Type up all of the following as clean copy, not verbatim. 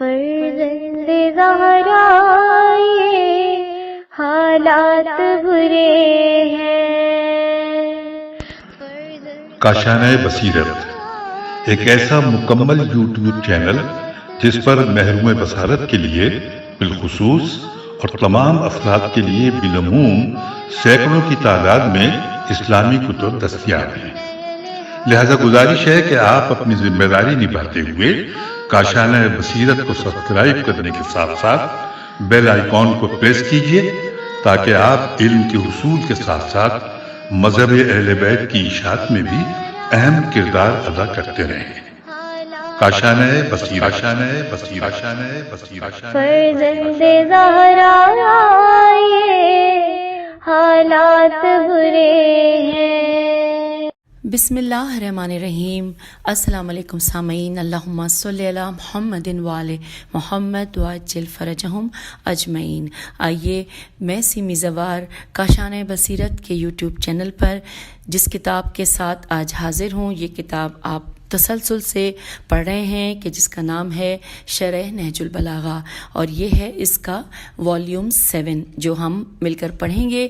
فرزند زہرا یہ حالات برے ہیں۔ کاشانۂ بصیرت ایک ایسا مکمل یوٹیوب چینل جس پر محروم بصارت کے لیے بالخصوص اور تمام افراد کے لیے بالعموم سینکڑوں کی تعداد میں اسلامی کتب دستیاب ہیں۔ لہذا گزارش ہے کہ آپ اپنی ذمہ داری نبھاتے ہوئے کاشانۂ بصیرت کو سبسکرائب کرنے کے ساتھ ساتھ بیل آئیکن کو پریس کیجیے تاکہ آپ علم کے حصول کے ساتھ ساتھ مذہب اہل بیت کی اشاعت میں بھی اہم کردار ادا کرتے رہیں۔ کاشانۂ بصیرت، کاشانۂ بصیرت، کاشانۂ بصیرت۔ فرزند زہرا یہ حالات برے ہیں۔ بسم اللہ الرحمن الرحیم۔ السلام علیکم سامعین، اللہم صلی علی محمد وآل محمد وعجل فرجہم اجمعین۔ آئیے میں سیمی زوار کاشانۂ بصیرت کے یوٹیوب چینل پر جس کتاب کے ساتھ آج حاضر ہوں، یہ کتاب آپ تسلسل سے پڑھ رہے ہیں کہ جس کا نام ہے شرح نہج البلاغہ، اور یہ ہے اس کا والیوم 7 جو ہم مل کر پڑھیں گے۔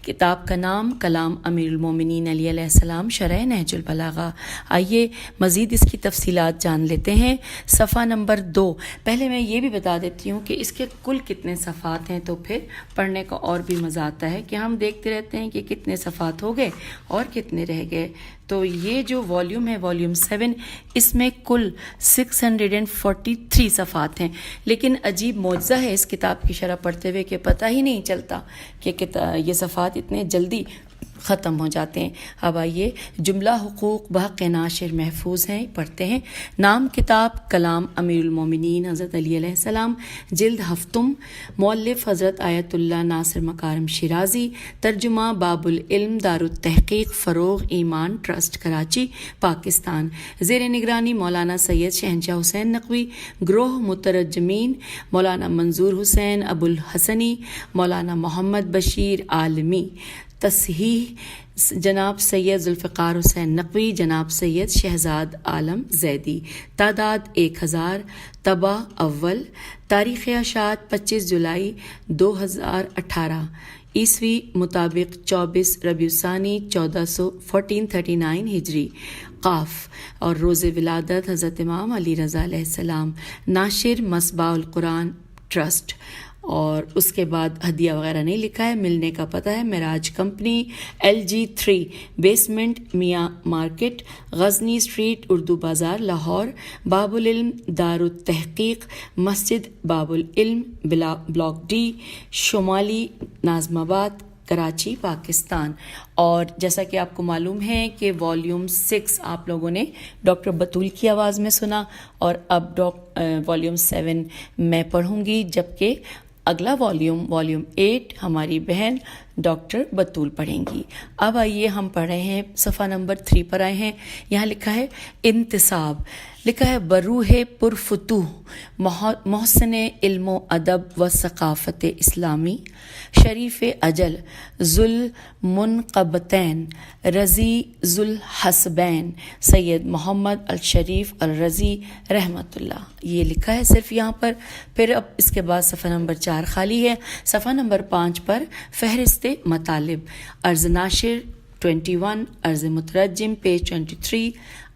کتاب کا نام کلام امیر المومنین علیہ السلام شرح نہج البلاغہ۔ آئیے مزید اس کی تفصیلات جان لیتے ہیں۔ صفحہ نمبر 2۔ پہلے میں یہ بھی بتا دیتی ہوں کہ اس کے کل کتنے صفحات ہیں، تو پھر پڑھنے کا اور بھی مزہ آتا ہے کہ ہم دیکھتے رہتے ہیں کہ کتنے صفحات ہو گئے اور کتنے رہ گئے۔ تو یہ جو والیوم ہے، والیوم 7، اس میں کل 643 صفحات ہیں، لیکن عجیب معجزہ ہے اس کتاب کی شرح پڑھتے ہوئے کہ پتہ ہی نہیں چلتا کہ یہ صفحات اتنے جلدی ختم ہو جاتے ہیں۔ اب آئیے، جملہ حقوق بحق ناشر محفوظ ہیں، پڑھتے ہیں۔ نام کتاب کلام امیر المومنین حضرت علی علیہ السلام، جلد ہفتم، مؤلف حضرت آیت اللہ ناصر مکارم شیرازی، ترجمہ باب العلم، دارالتحقیق فروغ ایمان ٹرسٹ کراچی پاکستان، زیر نگرانی مولانا سید شہنشاہ حسین نقوی، گروہ مترجمین مولانا منظور حسین ابو الحسنی، مولانا محمد بشیر عالمی، تصحیح جناب سید ذوالفقار حسین نقوی، جناب سید شہزاد عالم زیدی، تعداد 1000، طبع اول، تاریخ اشاعت 25 جولائی 2018 عیسوی مطابق 24 ربیع الثانی 1439 ہجری، قاف، اور روز ولادت حضرت امام علی رضا علیہ السلام، ناشر مصباح القرآن ٹرسٹ، اور اس کے بعد ہدیہ وغیرہ نہیں لکھا ہے۔ ملنے کا پتہ ہے معراج کمپنی، LG3 بیسمنٹ، میاں مارکیٹ، غزنی اسٹریٹ، اردو بازار، لاہور، باب العلم دارالتحقیق، مسجد باب العلم، بلاک ڈی، شمالی ناظم آباد کراچی پاکستان۔ اور جیسا کہ آپ کو معلوم ہے کہ والیوم 6 آپ لوگوں نے ڈاکٹر بطول کی آواز میں سنا، اور اب والیوم 7 میں پڑھوں گی، جبکہ اگلا والیوم 8 ہماری بہن ڈاکٹر بطول پڑھیں گی۔ اب آئیے ہم پڑھ رہے ہیں، صفحہ نمبر 3 پر آئے ہیں۔ یہاں لکھا ہے انتصاب، لکھا ہے بروح پرفتوح محسن علم و ادب و ثقافت اسلامی، شریف اجل ذوالمنقبتین رضی ذوالحسبین سید محمد الشریف الرضی رحمۃ اللہ، یہ لکھا ہے صرف یہاں پر۔ پھر اب اس کے بعد صفحہ نمبر 4 خالی ہے۔ صفحہ نمبر 5 پر فہرست مطالب، عرض ناشر 21، عرض مترجم پیج 23۔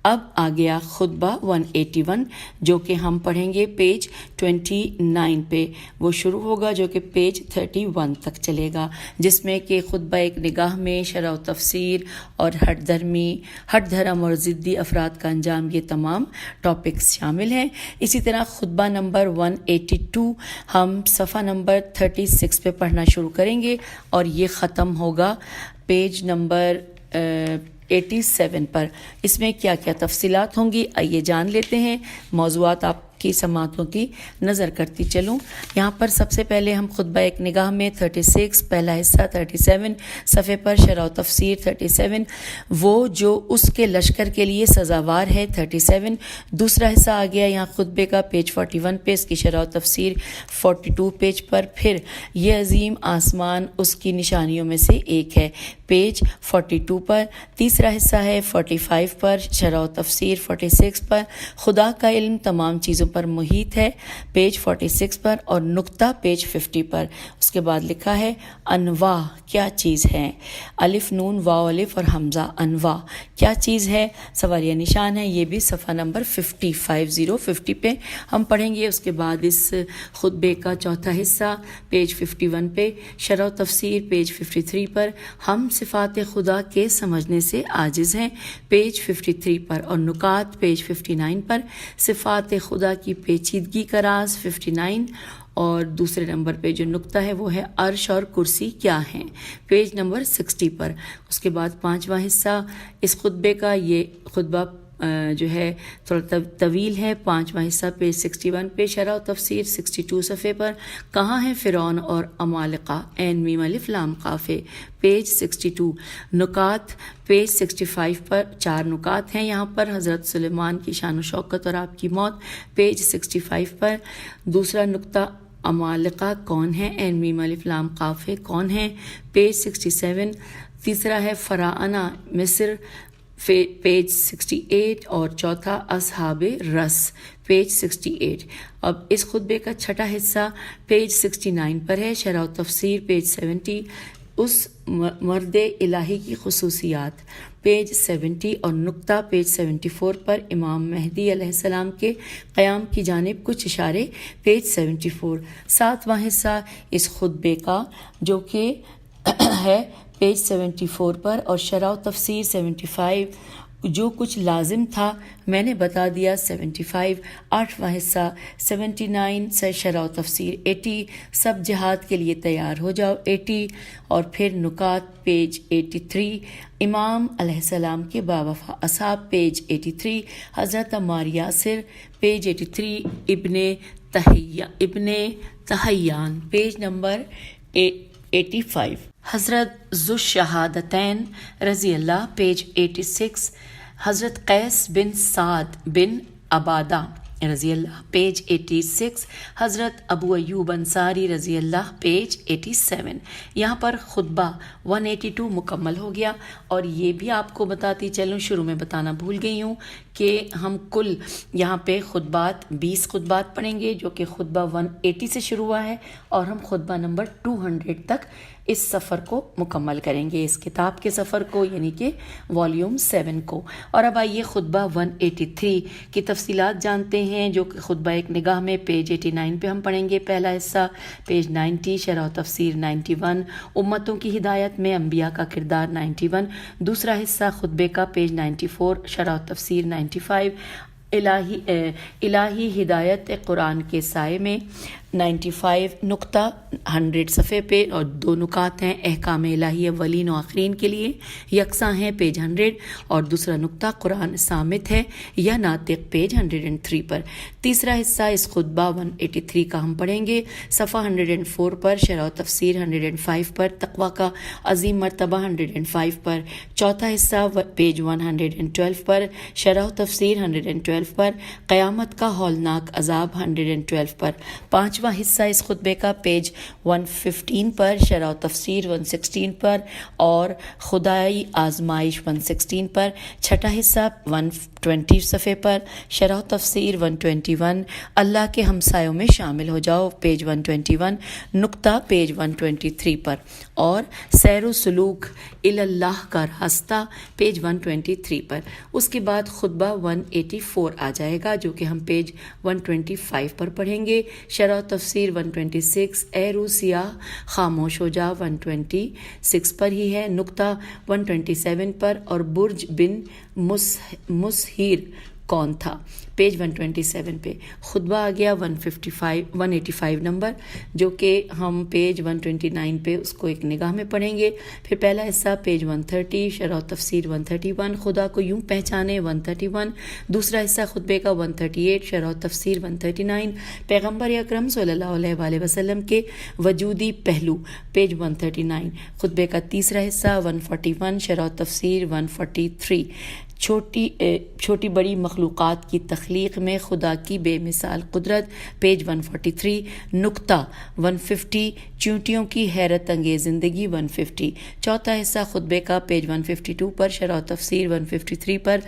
اب آ گیا خطبہ 181 جو کہ ہم پڑھیں گے پیج 29 پہ، وہ شروع ہوگا جو کہ پیج 31 تک چلے گا، جس میں کہ خطبہ ایک نگاہ میں شرح و تفسیر اور ہٹ دھرم اور ضدی افراد کا انجام، یہ تمام ٹاپکس شامل ہیں۔ اسی طرح خطبہ نمبر 182 ہم صفحہ نمبر 36 پہ پڑھنا شروع کریں گے، اور یہ ختم ہوگا پیج نمبر 87 پر۔ اس میں کیا کیا تفصیلات ہوں گی آئیے جان لیتے ہیں۔ موضوعات آپ کی سماعتوں کی نظر کرتی چلوں۔ یہاں پر سب سے پہلے ہم خطبہ ایک نگاہ میں 36 پہلا حصہ 37 صفحے پر، شرح و تفسیر 37، وہ جو اس کے لشکر کے لیے سزاوار ہے 37۔ دوسرا حصہ آ گیا یہاں خطبے کا پیج 41 پہ، اس کی شرح و تفسیر 42 پیج پر۔ پھر یہ عظیم آسمان اس کی نشانیوں میں سے ایک ہے، پیج 42 پر۔ تیسرا حصہ ہے 45 پر، شرح و تفسیر 46 پر۔ خدا کا علم تمام چیزوں پر محیط ہے پیج 46 پر اور نقطہ پیج 50 پر. اس کے بعد لکھا ہے انواع کیا چیز ہے. الف نون واو الف اور حمزہ انواع کیا چیز ہے, سوالیہ نشان ہے. یہ بھی صفحہ نمبر 50 پہ ہم پڑھیں گے. اس کے بعد اس خطبے کا چوتھا حصہ پیج 51 پہ, شرح و تفسیر پیج 53 پر, ہم صفات خدا کے سمجھنے سے عاجز ہیں پیج 53 پر, اور نکات پیج 59 پر, صفات خدا کی پیچیدگی کا راز 59, اور دوسرے نمبر پہ جو نقطہ ہے وہ ہے عرش اور کرسی کیا ہیں پیج نمبر 60 پر. اس کے بعد پانچواں حصہ اس خطبے کا, یہ خطبہ جو ہے تھوڑا طویل ہے. پانچواں حصہ پیج 61 پہ, شرح و تفسیر 62 صفحے پر, کہاں ہے فرعون اور عمالقہ عین میم الف لام قاف پیج 62. نکات پیج 65 پر, 4 نکات ہیں یہاں پر. حضرت سلیمان کی شان و شوکت اور آپ کی موت پیج 65 پر. دوسرا نقطہ عمالقہ کون ہے عین میم الف لام قاف کون ہے پیج 67. تیسرا ہے فراعنہ مصر پیج 68, اور چوتھا اصحاب رس پیج 68. اب اس خطبے کا چھٹا حصہ پیج 69 پر ہے, شرح و تفسیر پیج 70, اس مرد الہی کی خصوصیات پیج 70, اور نقطہ پیج 74 پر, امام مہدی علیہ السلام کے قیام کی جانب کچھ اشارے پیج 74. ساتواں حصہ اس خطبے کا جو کہ ہے پیج 74 پر, اور شرح و تفسیر 75, جو کچھ لازم تھا میں نے بتا دیا 75. آٹھواں حصہ 79 سے شرح و تفسیر 80, سب جہاد کے لیے تیار ہو جاؤ 80, اور پھر نکات پیج 83, امام علیہ السلام کے باوفا اصحاب پیج 83, حضرت عمار یاسر پیج 83, ابن تحیان پیج نمبر 85, حضرت ذو الشہادتین رضی اللہ پیج 86, حضرت قیس بن سعد بن عبادہ رضی اللہ پیج 86, حضرت ابو ایوب انصاری رضی اللہ پیج 87. یہاں پر خطبہ 182 مکمل ہو گیا. اور یہ بھی آپ کو بتاتی چلوں, شروع میں بتانا بھول گئی ہوں کہ ہم کل یہاں پہ خطبات 20 خطبات پڑھیں گے, جو کہ خطبہ 180 سے شروع ہوا ہے, اور ہم خطبہ نمبر 200 تک اس سفر کو مکمل کریں گے, اس کتاب کے سفر کو, یعنی کہ والیوم 7 کو. اور اب آئیے خطبہ 183 کی تفصیلات جانتے ہیں, جو کہ خطبہ ایک نگاہ میں پیج 89 پہ ہم پڑھیں گے. پہلا حصہ پیج 90, شرح و تفسیر 91, امتوں کی ہدایت میں انبیاء کا کردار 91. دوسرا حصہ خطبے کا پیج 94, شرح و تفسیر 95, الہی ہدایت قرآن کے سائے میں 95, نقطہ 100 صفحے پہ, اور 2 نکات ہیں احکام الہی اولین و آخرین کے لیے یکساں ہیں پیج 100, اور دوسرا نقطہ قرآن صامت ہے یا ناطق پیج 103 پر. تیسرا حصہ اس خطبہ 183 کا ہم پڑھیں گے صفحہ 104 پر, شرح و تفسیر 105 پر, تقویٰ کا عظیم مرتبہ 105 پر. چوتھا حصہ پیج 112 پر, شرح و تفسیر 112 پر, قیامت کا ہولناک عذاب 112 پر. پانچواں حصہ اس خطبے کا پیج 115 پر, شرح و تفسیر 116 پر, اور خدائی آزمائش 116 پر. چھٹا حصہ 120 صفحے پر, شرح و تفسیر 121, اللہ کے ہمسایوں میں شامل ہو جاؤ پیج 121, نقطہ پیج 123 پر, اور سیر و سلوک اللہ کا راستہ پیج 123 پر. اس کے بعد خطبہ 184 آ جائے گا, جو کہ ہم پیج 125 پر پڑھیں گے. شرح و تفسیر 126, اے روح سیاہ خاموش ہو جا 126 پر ہی ہے, نقطہ 127 پر, اور برج بن مسہیر کون تھا پیج 127 پہ. خطبہ آ گیا 185 نمبر, جو کہ ہم پیج 129 پہ اس کو ایک نگاہ میں پڑھیں گے. پھر پہلا حصہ پیج 130, شرح و تفسیر 131, خدا کو یوں پہچانے 131. دوسرا حصہ خطبے کا 138, شرح و تفسیر 139, پیغمبر اکرم صلی اللہ علیہ وآلہ وسلم کے وجودی پہلو پیج 139. خطبے کا تیسرا حصہ 141, شرح و تفسیر 143. چھوٹی بڑی مخلوقات کی تخلیق میں خدا کی بے مثال قدرت، پیج 143. نکتہ 150. چیونٹیوں کی حیرت انگیز زندگی 150. چوتھا حصہ خطبے کا، پیج 152 پر. شرح و تفسیر 153 پر.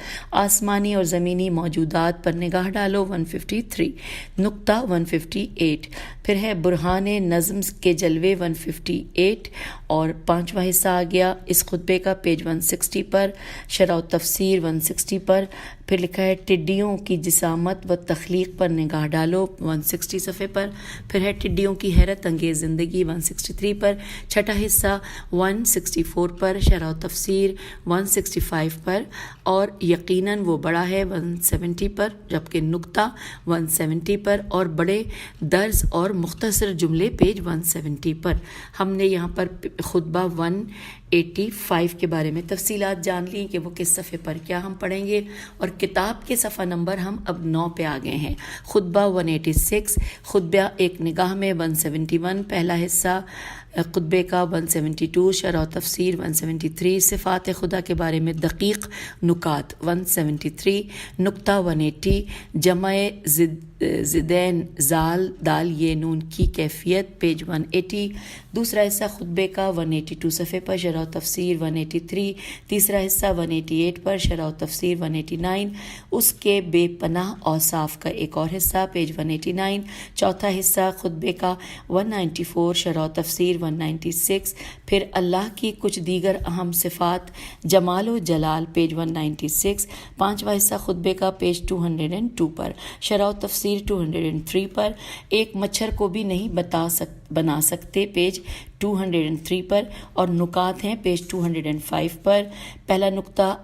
آسمانی اور زمینی موجودات پر نگاہ ڈالو 153. نکتہ 158. پھر ہے برہان نظم کے جلوے 158. اور پانچواں حصہ آ گیا اس خطبے کا، پیج 160 پر. شرح و تفسیر 160 پر. پھر لکھا ہے ٹڈیوں کی جسامت و تخلیق پر نگاہ ڈالو 160 صفحے پر. پھر ہے ٹڈیوں کی حیرت انگیز زندگی 163 پر. چھٹا حصہ 164 پر. شرح و تفسیر 165 پر. اور یقیناً وہ بڑا ہے 170 پر، جبکہ نکتہ 170 پر. اور بڑے درز اور مختصر جملے پیج 170 پر. ہم نے یہاں پر خطبہ 185 کے بارے میں تفصیلات جان لی کہ وہ کس صفحے پر کیا ہم پڑھیں گے، اور کتاب کے صفحہ نمبر ہم اب 9 پہ آ گئے ہیں. خطبہ 186. خطبہ ایک نگاہ میں 171. پہلا حصہ خطبے کا 172. شرح و تفسیر 173. صفات خدا کے بارے میں دقیق نکات 173. نکتہ 180. جمع زدین زال دال یہ نون کی کیفیت، پیج 180. دوسرا حصہ خطبے کا 182 صفحے پر. شرح و تفسیر 183. تیسرا حصہ 188 پر. شرح و تفسیر 189. اس کے بے پناہ اوصاف کا ایک اور حصہ، پیج 189. چوتھا حصہ خطبے کا 194. شرح و تفسیر 196. پھر اللہ کی کچھ دیگر اہم صفات، جمال و جلال، پیج 196. پانچواں حصہ خطبے کا، پیج 202 پر. شرح و تفسیر 203 پر. ایک مچھر کو بھی نہیں بنا سکتے، پیج 203 پر. اور نکات ہیں پیج 205 پر. پہلا نکتہ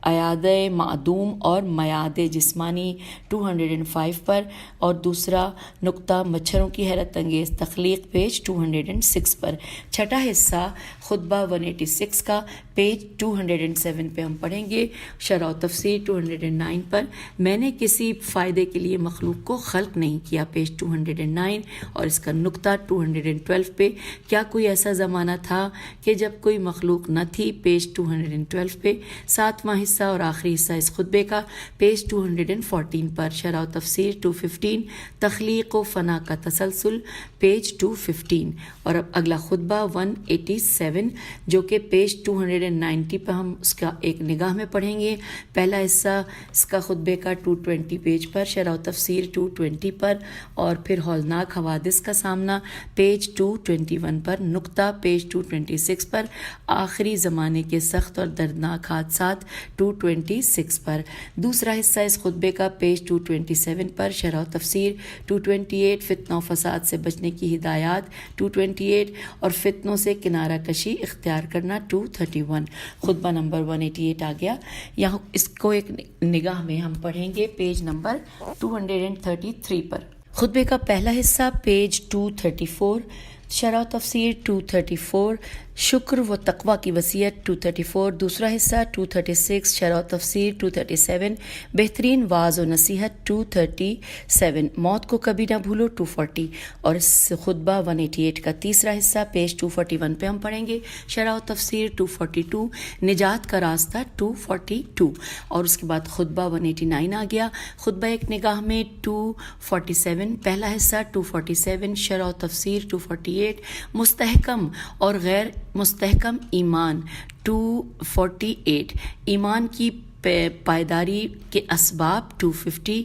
ایاد معدوم اور میاد جسمانی 205 پر. اور دوسرا نکتہ مچھروں کی حیرت انگیز تخلیق، پیج 206 پر. چھٹا حصہ خطبہ 186 کا، پیج 207 پہ ہم پڑھیں گے. شرح و تفسیر 209 پر. میں نے کسی فائدے کے لیے مخلوق کو خلق نہیں کیا، پیج 209. اور اس کا نکتہ 212 پہ. کیا کوئی ایسا زمانہ تھا کہ جب کوئی مخلوق نہ تھی، پیج 212 پہ. ساتواں حصہ اور آخری حصہ اس خطبے کا، پیج 214 پر. شرح و تفسیر 215. تخلیق و فنا کا تسلسل، پیج 215. اور اب اگلا خطبہ 187 جو کہ پیج 290 پہ ہم اس کا ایک نگاہ میں پڑھیں گے. پہلا حصہ اس کا خطبے کا 220 پیج پر. شرح و تفسیر 220 پر. اور پھر ہولناک حوادث کا سامنا، پیج 221 پر. نکتہ پیج 226 پر. آخری زمانے کے سخت اور دردناک حادثات 226 پر. دوسرا حصہ اس خطبے کا، پیج 227 پر. شرح و تفسیر 228. فتنہ و فساد سے بچنے کی ہدایات 228. اور فتنوں سے کنارہ کشی اختیار کرنا 231. خطبہ نمبر 188 آ گیا. یہاں اس کو ایک نگاہ میں ہم پڑھیں گے پیج نمبر 233 پر. خطبے کا پہلا حصہ پیج 234. شرح و تفسیر 234. شکر و تقوی کی وصیت 234. دوسرا حصہ 236. شرح و تفسیر 237. بہترین واعظ و نصیحت 237. موت کو کبھی نہ بھولو 240. اور اس خطبہ 188 کا تیسرا حصہ پیج 241 پہ ہم پڑھیں گے. شرح و تفسیر 242. نجات کا راستہ 242. اور اس کے بعد خطبہ 189 آ گیا. خطبہ ایک نگاہ میں 247. پہلا حصہ 247. شرح و تفسیر 248. مستحکم اور غیر مستحکم ایمان 248. ایمان کی پائیداری کے اسباب 250.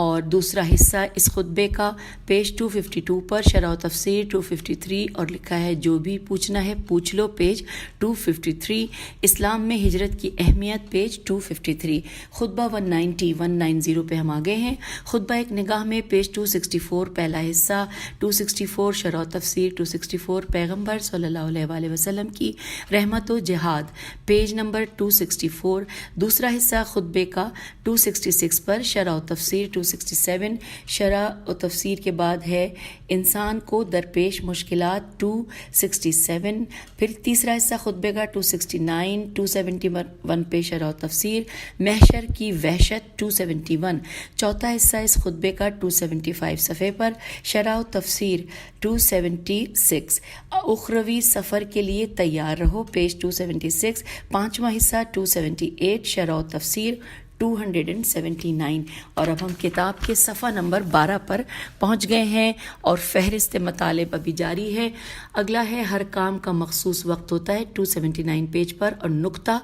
اور دوسرا حصہ اس خطبے کا پیج 252 پر. شرح و تفسیر 253. اور لکھا ہے جو بھی پوچھنا ہے پوچھ لو، پیج 253. اسلام میں ہجرت کی اہمیت، پیج 253. خطبہ 190 پہ ہم آ گئے ہیں. خطبہ ایک نگاہ میں پیج 264. پہلا حصہ 264. شرح و تفسیر 264. پیغمبر صلی اللہ علیہ وآلہ وسلم کی رحمت و جہاد، پیج نمبر 264. دوسرا حصہ خطبے کا 266 پر. شرح و تفسیر 266 267 شرح و تفسیر کے بعد ہے انسان کو درپیش مشکلات 267. پھر تیسرا حصہ خطبے کا 269. 271 پہ شرح و تفسیر محشر کی وحشت 271. چوتھا حصہ اس خطبے کا 275 صفحے پر شرح و تفسیر 276. اخروی سفر کے لیے تیار رہو پیج 276. پانچواں حصہ 278 شرح و تفسیر 279. اور اب ہم کتاب کے صفحہ نمبر 12 پر پہنچ گئے ہیں اور فہرست مطالب ابھی جاری ہے. اگلا ہے ہر کام کا مخصوص وقت ہوتا ہے 279 پیج پر، اور نقطہ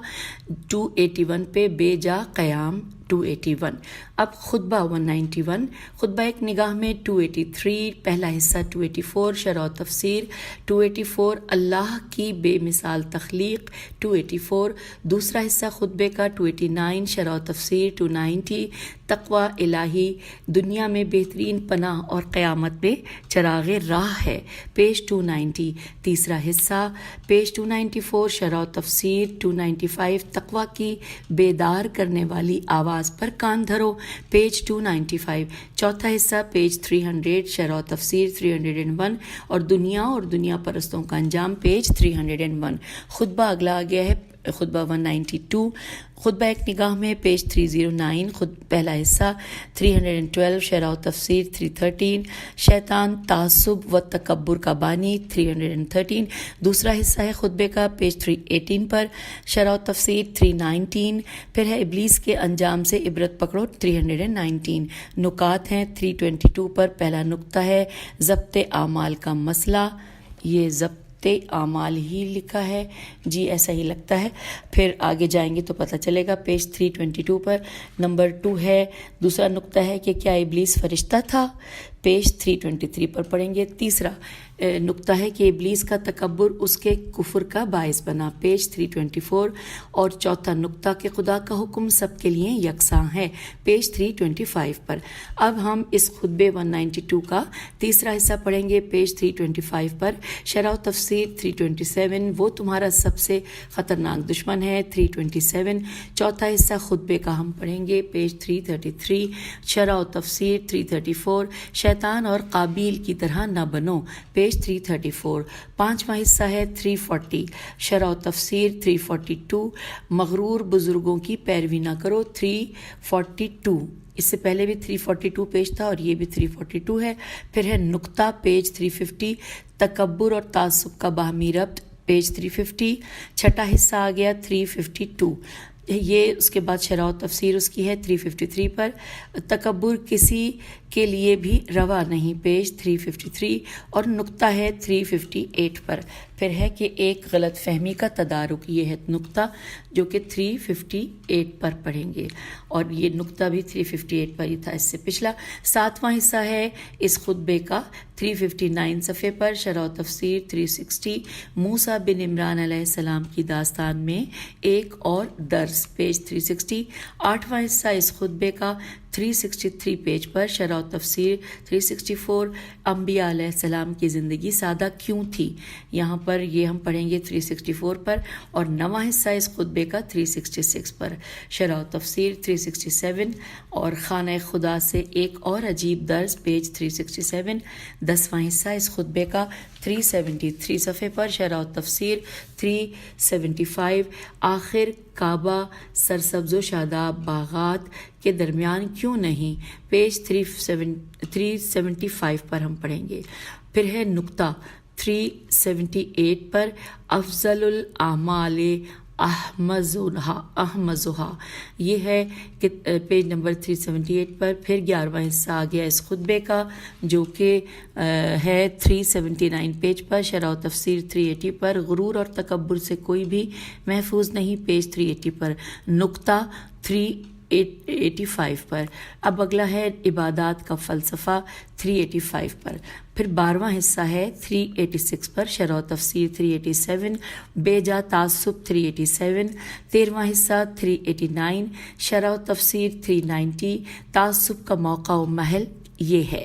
281 پہ بے جا قیام 281. اب خطبہ 191 خطبہ ایک نگاہ میں 283 پہلا حصہ 284 شرح و تفسیر 284 اللہ کی بے مثال تخلیق 284. دوسرا حصہ خطبے کا 289 شرح و تفسیر 290 تقوی الہی دنیا میں بہترین پناہ اور قیامت میں چراغ راہ ہے پیج 290. تیسرا حصہ پیج 294 شرح و تفسیر 295 تقوی کی بیدار کرنے والی آواز پر کان دھرو پیج 295. چوتھا حصہ پیج 300 شرح و تفسیر 301 اور دنیا پرستوں کا انجام پیج 301. خطبہ اگلا آ گیا ہے خطبہ 192 خطبہ ایک نگاہ میں پیج 309 پہلا حصہ 312 شرح و تفسیر 313 شیطان تعصب و تکبر کا بانی 313. دوسرا حصہ ہے خطبے کا پیج 318 پر شرح و تفسیر 319. پھر ہے ابلیس کے انجام سے عبرت پکڑو 319. نکات ہیں 322 پر پہلا نقطہ ہے ضبط اعمال کا مسئلہ. یہ ضبط اعمال ہی لکھا ہے جی، ایسا ہی لگتا ہے، پھر آگے جائیں گے تو پتہ چلے گا. پیج 322 پر نمبر 2 ہے. دوسرا نقطہ ہے کہ کیا ابلیس فرشتہ تھا پیج 323 پر پڑھیں گے. تیسرا نقطہ ہے کہ ابلیس کا تکبر اس کے کفر کا باعث بنا پیج 324. اور چوتھا نقطہ کہ خدا کا حکم سب کے لیے یکساں ہے پیج 325 پر. اب ہم اس خطبے 192 کا تیسرا حصہ پڑھیں گے پیج 325 پر شرح و تفسیر 327 وہ تمہارا سب سے خطرناک دشمن ہے 327. چوتھا حصہ خطبے کا ہم پڑھیں گے پیج 333 شرح و تفسیر 334 شیطان اور قابیل کی طرح نہ بنو پیج 334. پانچواں حصہ ہے 340 شرح و تفسیر 342 مغرور بزرگوں کی پیروی نہ کرو 342. اس سے پہلے بھی 342 پیج تھا اور یہ بھی 342 ہے. پھر ہے نقطہ پیج 350 تکبر اور تعصب کا باہمی ربط پیج 350. چھٹا حصہ آ گیا 352. یہ اس کے بعد شرح و تفسیر اس کی ہے 353 پر تکبر کسی کے لیے بھی روا نہیں پیج 353. اور نقطہ ہے 358 پر. پھر ہے کہ ایک غلط فہمی کا تدارک، یہ ہے نقطہ جو کہ 358 پر پڑھیں گے، اور یہ نقطہ بھی 358 پر ہی تھا اس سے پچھلا. ساتواں حصہ ہے اس خطبے کا 359 صفحے پر شرح و تفسیر 360 موسیٰ بن عمران علیہ السلام کی داستان میں ایک اور درس پیج 360. آٹھواں حصہ اس خطبے کا 363 پیج پر شرح و تفسیر 364 انبیاء علیہ السلام کی زندگی سادہ کیوں تھی، یہاں پر یہ ہم پڑھیں گے 364 پر. اور نواں حصہ اس خطبے کا 366 پر شرح و تفسیر 367 اور خانہ خدا سے ایک اور عجیب درس پیج 367. 10واں حصہ اس خطبے کا 373 صفحے پر شرح و تفسیر 375 آخر کعبہ سرسبز و شاداب باغات کے درمیان کیوں نہیں پیج 375 پر ہم پڑھیں گے. پھر ہے نقطہ 378 پر افضل الاعمال احمزہا یہ ہے پیج نمبر 378 پر. پھر 11واں حصہ آ گیا اس خطبے کا جو کہ ہے 379 پیج پر شرح و تفسیر 380 پر غرور اور تکبر سے کوئی بھی محفوظ نہیں پیج 380 پر. نقطہ 385 پر. اب اگلا ہے عبادات کا فلسفہ 385 پر. پھر 12واں حصہ ہے 386 پر شرح و تفسیر 387 بے جا تعصب 387. 13واں حصہ 389 شرح و تفسیر 390 تعصب کا موقع و محل یہ ہے.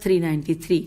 393,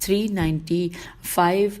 395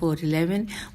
411,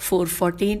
414,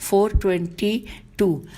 422,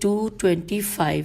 225,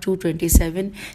227,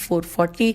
440,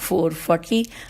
440,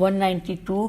192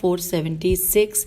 476,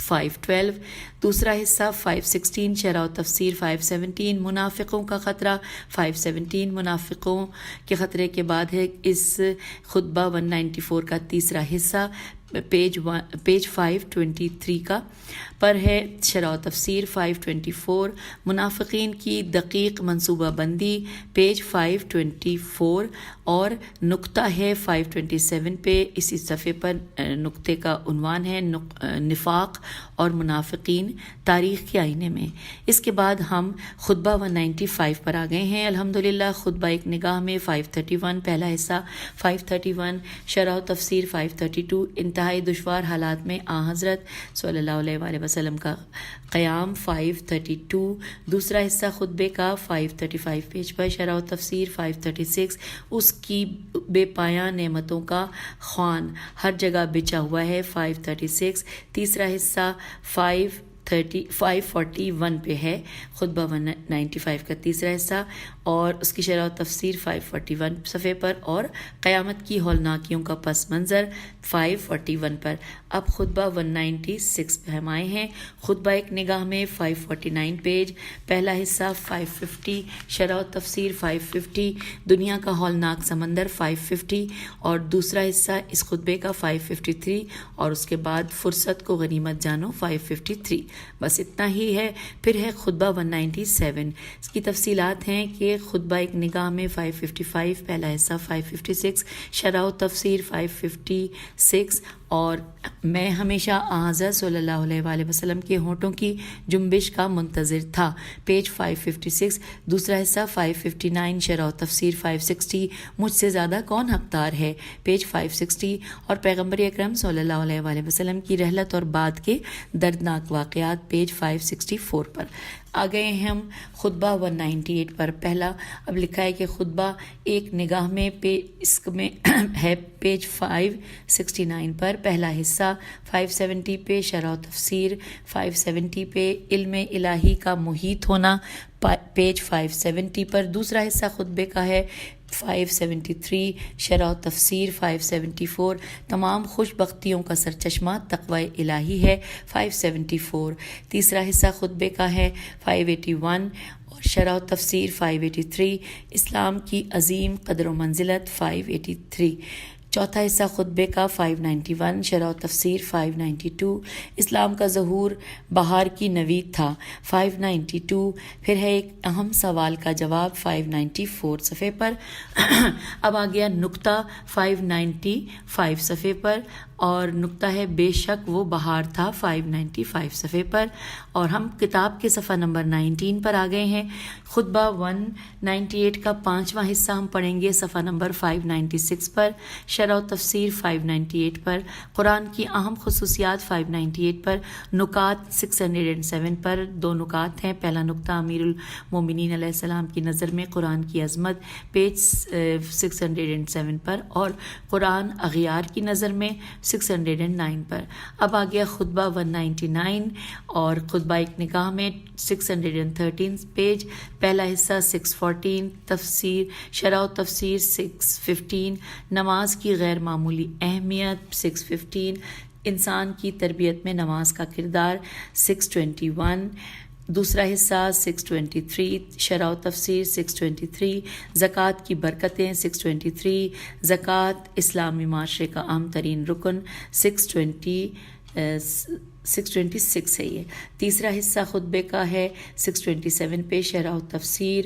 512. دوسرا حصہ 516 شرح و تفسیر 517 منافقوں کا خطرہ 517 منافقوں کے خطرے کے بعد ہے اس خطبہ 194 کا تیسرا حصہ پیج 523 کا پر ہے شرح و تفسیر 524 منافقین کی دقیق منصوبہ بندی پیج 524 اور نقطہ ہے 527 پہ اسی صفحے پر نقطے کا عنوان ہے نفاق اور منافقین تاریخ کے آئینے میں۔ اس کے بعد ہم خطبہ 195 پر آ گئے ہیں الحمدللہ۔ خطبہ ایک نگاہ میں 531 پہلا حصہ 531 شرح و تفسیر 532 انتہائی دشوار حالات میں آن حضرت صلی اللہ علیہ وآلہ وسلم کا قیام 532 دوسرا حصہ خطبے کا 535 پیج پر شرح و تفسیر 536 اس کی بے پایاں نعمتوں کا خوان ہر جگہ بچا ہوا ہے 536 تیسرا حصہ 541 پہ ہے خطبہ 195 کا تیسرا حصہ اور اس کی شرح و تفسیر 541 صفحے پر اور قیامت کی ہولناکیوں کا پس منظر 541 پر۔ اب خطبہ 196 پہ ہم آئے ہیں۔ خطبہ ایک نگاہ میں 549 پیج پہلا حصہ 550 شرح و تفسیر 550 دنیا کا ہولناک سمندر 550 اور دوسرا حصہ اس خطبے کا 553 اور اس کے بعد فرصت کو غنیمت جانو 553۔ بس اتنا ہی ہے۔ پھر ہے خطبہ 197 اس کی تفصیلات ہیں کہ خطبہ ایک نگاہ میں 555 پہلا حصہ 556 شرح و تفسیر 556 اور میں ہمیشہ حضرت صلی اللہ علیہ وآلہ وسلم کے ہونٹوں کی جنبش کا منتظر تھا پیج 556 دوسرا حصہ 559 شرح و تفسیر 560 مجھ سے زیادہ کون حقدار ہے پیج 560 اور پیغمبر اکرم صلی اللہ علیہ وآلہ وسلم کی رحلت اور بعد کے دردناک واقعات پیج 564 پر آ گئے ہیں ہم خطبہ 198 پر۔ پہلا اب لکھا ہے کہ خطبہ ایک نگاہ میں اس میں ہے پیج 569 پر پہلا حصہ 570 پہ شرح و تفسیر 570 پہ علم الہی کا محیط ہونا پیج 570 پر دوسرا حصہ خطبے کا ہے 573 شرح و تفسیر 574 تمام خوش بختیوں کا سرچشمہ تقوی الہی ہے 574 تیسرا حصہ خطبے کا ہے 581 اور شرح و تفسیر 583 اسلام کی عظیم قدر و منزلت 583 چوتھا حصہ خطبے کا 591 شرح و تفسیر 592 اسلام کا ظہور بہار کی نوید تھا 592 پھر ہے ایک اہم سوال کا جواب 594 صفحے پر اب آ گیا نقطہ 595 صفحے پر اور نقطہ ہے بے شک وہ بہار تھا 595 صفحے پر اور ہم کتاب کے صفحہ نمبر 19 پر آ گئے ہیں۔ خطبہ 198 کا پانچواں حصہ ہم پڑھیں گے صفحہ نمبر 596 پر شرح و تفسیر 598 پر قرآن کی اہم خصوصیات 598 پر نکات 607 پر دو نکات ہیں۔ پہلا نقطہ امیر المومنین علیہ السلام کی نظر میں قرآن کی عظمت پیج 607 پر اور قرآن اغیار کی نظر میں 609 پر۔ اب آ گیا خطبہ 199 اور خطبہ ایک نگاہ میں 613 پیج پہلا حصہ 614 تفسیر شرح و تفسیر 615 نماز کی غیر معمولی اہمیت 615 انسان کی تربیت میں نماز کا کردار 621 دوسرا حصہ 623 شرح و تفسیر 623 زکوٰۃ کی برکتیں 623 زکوٰۃ اسلامی معاشرے کا اہم ترین رکن 626 ہے یہ تیسرا حصہ خطبے کا ہے 627 پہ شرح و تفسیر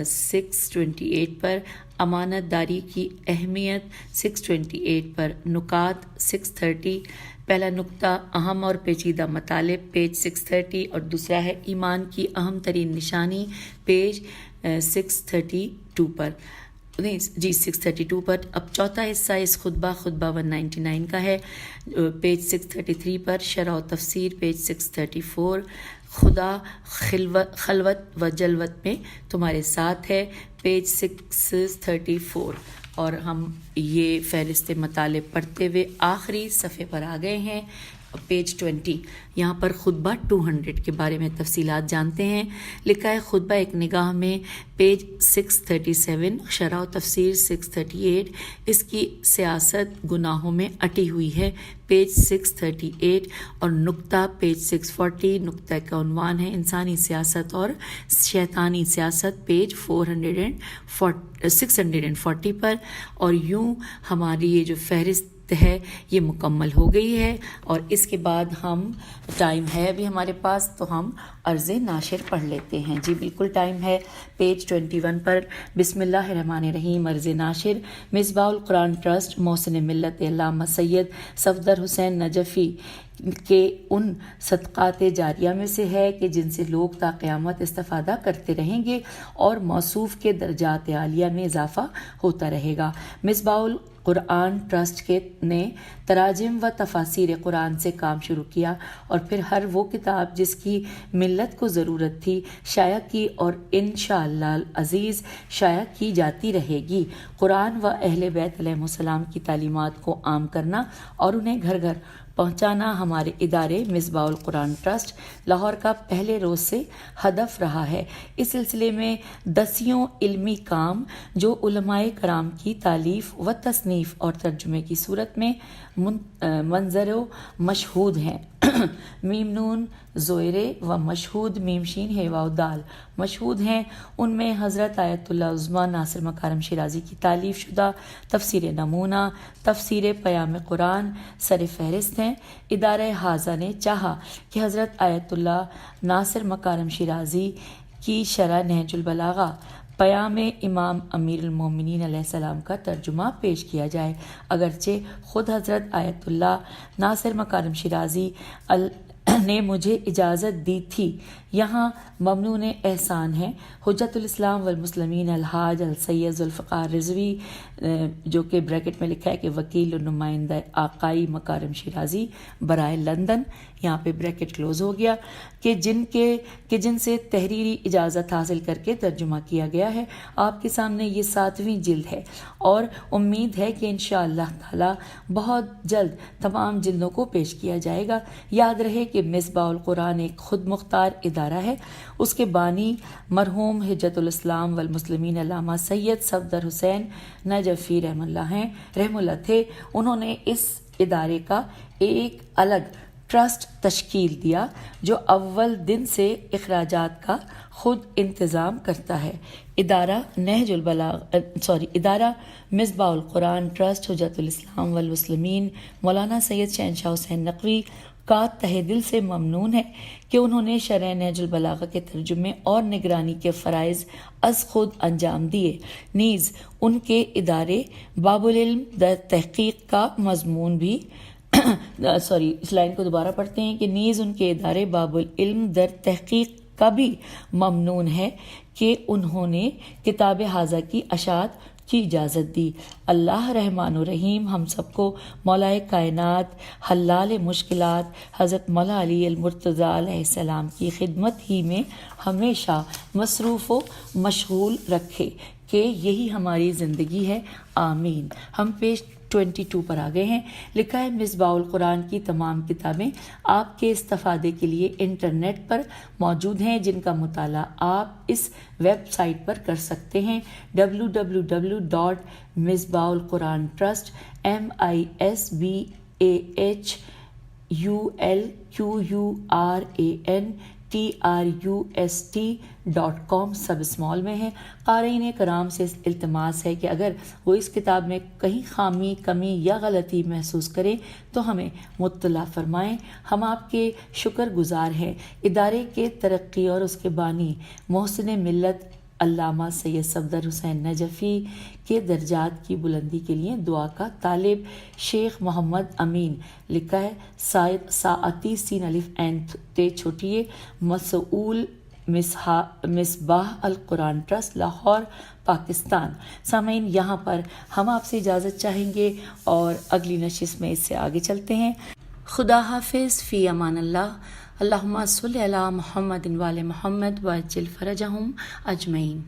628 پر امانت داری کی اہمیت 628 پر نکات 630 پہلا نقطہ اہم اور پیچیدہ مطالب پیج 630 اور دوسرا ہے ایمان کی اہم ترین نشانی پیج 632 پر 632 پر۔ اب چوتھا حصہ اس خطبہ 199 کا ہے پیج 633 پر شرح و تفسیر پیج 634 خدا خلوت و جلوت میں تمہارے ساتھ ہے پیج 634 اور ہم یہ فہرست مطالب پڑھتے ہوئے آخری صفحے پر آ گئے ہیں پیج 20 یہاں پر خطبہ 200 کے بارے میں تفصیلات جانتے ہیں. لکھا ہے خطبہ ایک نگاہ میں پیج 637 شرح و تفسیر 638. اس کی سیاست گناہوں میں اٹی ہوئی ہے پیج 638 اور نقطہ پیج 640. نقطہ کا عنوان ہے انسانی سیاست اور شیطانی سیاست پیج 640 پر. اور یوں ہماری یہ جو فہرست ہے یہ مکمل ہو گئی ہے. اور اس کے بعد ہم ٹائم ہے ابھی ہمارے پاس تو ہم عرض ناشر پڑھ لیتے ہیں. جی بالکل ٹائم ہے پیج 21 پر. بسم اللہ الرحمن الرحیم. عرض ناشر مصباح القرآن ٹرسٹ محسن ملت علامہ سید صفدر حسین نجفی کے ان صدقات جاریہ میں سے ہے کہ جن سے لوگ تا قیامت استفادہ کرتے رہیں گے اور موصوف کے درجات عالیہ میں اضافہ ہوتا رہے گا. مصباح قرآن ٹرسٹ نے تراجم و تفاسیر قرآن سے کام شروع کیا اور پھر ہر وہ کتاب جس کی ملت کو ضرورت تھی شائع کی اور انشاءاللہ العزیز شائع کی جاتی رہے گی. قرآن و اہل بیت علیہ السلام کی تعلیمات کو عام کرنا اور انہیں گھر گھر پہنچانا ہمارے ادارے مصباح القرآن ٹرسٹ لاہور کا پہلے روز سے ہدف رہا ہے. اس سلسلے میں دسیوں علمی کام جو علماء کرام کی تالیف و تصنیف اور ترجمے کی صورت میں منظر و مشہود ہیں. میم نون زویرے و مشہود میم شین ہے و دال مشہود ہیں. ان میں حضرت آیت اللہ عظمیٰ ناصر مکارم شیرازی کی تالیف شدہ تفسیر نمونہ تفسیر پیام قرآن سر فہرست ہیں. ادارہ حاضہ نے چاہا کہ حضرت آیت اللہ ناصر مکارم شیرازی کی شرح نہج البلاغہ پیام امام امیر المومنین علیہ السلام کا ترجمہ پیش کیا جائے. اگرچہ خود حضرت آیت اللہ ناصر مکارم شیرازی نے مجھے اجازت دی تھی. یہاں ممنون احسان ہے حجت الاسلام والمسلمین الحاج السید ذوالفقار رضوی جو کہ بریکٹ میں لکھا ہے کہ وکیل و نمائندہ آقائی مکارم شیرازی برائے لندن یہاں پہ بریکٹ کلوز ہو گیا کہ جن سے تحریری اجازت حاصل کر کے ترجمہ کیا گیا ہے. آپ کے سامنے یہ 7ویں جلد ہے اور امید ہے کہ انشاءاللہ تعالی بہت جلد تمام جلدوں کو پیش کیا جائے گا. یاد رہے کہ مصباح القرآن ایک خود مختار ادارہ ہے. اس کے بانی مرحوم حجت الاسلام والمسلمین علامہ سید صفدر حسین نجفی رحم اللہ تھے. انہوں نے اس ادارے کا ایک الگ ٹرسٹ تشکیل دیا جو اول دن سے اخراجات کا خود انتظام کرتا ہے. ادارہ مصباح القرآن ٹرسٹ حجت الاسلام والمسلمین مولانا سید شہنشاہ حسین نقوی کا تہہ دل سے ممنون ہے کہ انہوں نے شرح نہج البلاغہ کے ترجمے اور نگرانی کے فرائض از خود انجام دیے. نیز ان کے ادارے باب العلم در تحقیق کا مضمون بھی اس لائن کو دوبارہ پڑھتے ہیں کہ نیز ان کے ادارے باب العلم در تحقیق کا بھی ممنون ہے کہ انہوں نے کتاب حاضہ کی اشاعت کی اجازت دی. اللہ رحمان و رحیم ہم سب کو مولا کائنات حلال مشکلات حضرت مولا علی المرتضیٰ علیہ السلام کی خدمت ہی میں ہمیشہ مصروف و مشغول رکھے کہ یہی ہماری زندگی ہے. آمین. ہم پیج 22 پر آ گئے ہیں. لکھا ہے مصباح القرآن کی تمام کتابیں آپ کے استفادے کے لیے انٹرنیٹ پر موجود ہیں جن کا مطالعہ آپ اس ویب سائٹ پر کر سکتے ہیں www.misbahulqurantrust misbahulqurantrust.com سب اسمال میں ہے. قارئین کرام سے التماس ہے کہ اگر وہ اس کتاب میں کہیں خامی کمی یا غلطی محسوس کریں تو ہمیں مطلع فرمائیں. ہم آپ کے شکر گزار ہیں. ادارے کے ترقی اور اس کے بانی محسن ملت علامہ سید صفدر حسین نجفی کے درجات کی بلندی کے لیے دعا کا طالب شیخ محمد امین. لکھا ہے ساعتی سین الف عین تے چھوٹیے مسئول مصباح القرآن ٹرسٹ لاہور پاکستان. سامعین یہاں پر ہم آپ سے اجازت چاہیں گے اور اگلی نشست میں اس سے آگے چلتے ہیں. خدا حافظ. فی امان اللہ. اللہم صلی علی محمد و آل محمد وعجل فرجہم اجمعین.